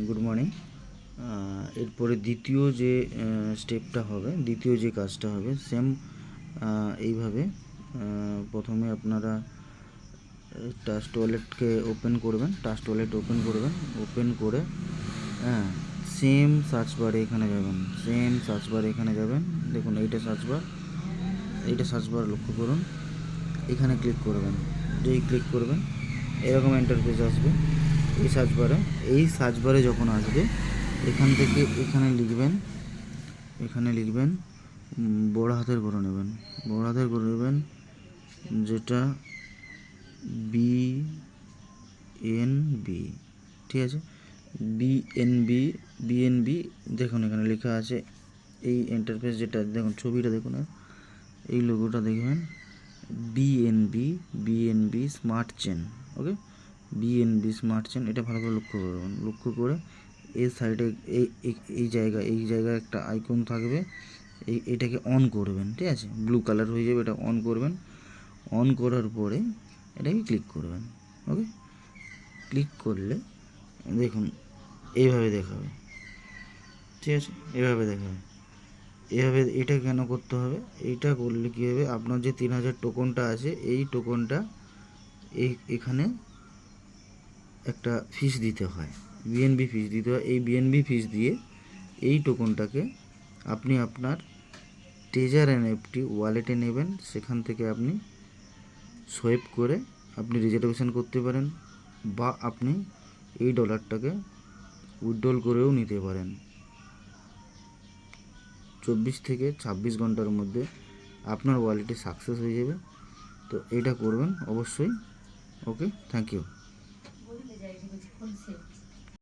Good morning. এরপরে দ্বিতীয় যে স্টেপটা হবে, দ্বিতীয় যে কাজটা হবে সেম এইভাবে প্রথমে আপনারা টাচ টয়লেটকে ওপেন করবেন, টাচ টয়লেট ওপেন করবেন, ওপেন করে সেম সার্চ বারে এখানে যাবেন, সেম সার্চ বারে এখানে যাবেন। দেখুন এইটা সার্চ বার, এইটা সার্চ বার লক্ষ্য করুন, এখানে ক্লিক করবেন। যেই ক্লিক করবেন এরকম ইন্টারফেস আসবে। এই সার্চ বারে যখন আসবে এখান থেকে এখানে লিখবেন বড় হাতের করে নেবেন, বড় হাতের করে নেবেন, যেটা BNB, ঠিক আছে, BNB। দেখুন এখানে লেখা আছে এই ইন্টারফেস, যেটা দেখুন ছবিটা দেখুন, এই লোগোটা দেখবেন BNB স্মার্ট চেন। ওকে, BNB স্মার্ট চেন, এটা ভালো করে লক্ষ্য করবেন। লক্ষ্য করে এই সাইডে এই জায়গায় একটা আইকন থাকবে, এটাকে অন করবেন, ঠিক আছে, ব্লু কালার হয়ে যাবে, এটা অন করবেন। অন করার পরে এটাকে ক্লিক করবেন। ওকে, ক্লিক করলে দেখুন এইভাবে দেখাবে, ঠিক আছে, এভাবে দেখাবে। এভাবে এটা কেন করতে হবে? এইটা করলে কী হবে, আপনার যে 3000 টোকনটা আছে, এই টোকনটা এখানে একটা ফিস দিতে হয়, BNB ফিস দিতে হয়। এই BNB ফিস দিয়ে এই টোকনটাকে আপনি আপনার ট্রেজার NFT ওয়ালেটে নেবেন। সেখান থেকে আপনি সোয়েপ করে আপনি রিজার্ভেশন করতে পারেন, বা আপনি এই ডলারটাকে উইথড্রল করেও নিতে পারেন। 24 থেকে 26 ঘন্টার মধ্যে আপনার ওয়ালেটে সাকসেস হয়ে যাবে। তো এটা করবেন অবশ্যই। ওকে, থ্যাংক ইউ।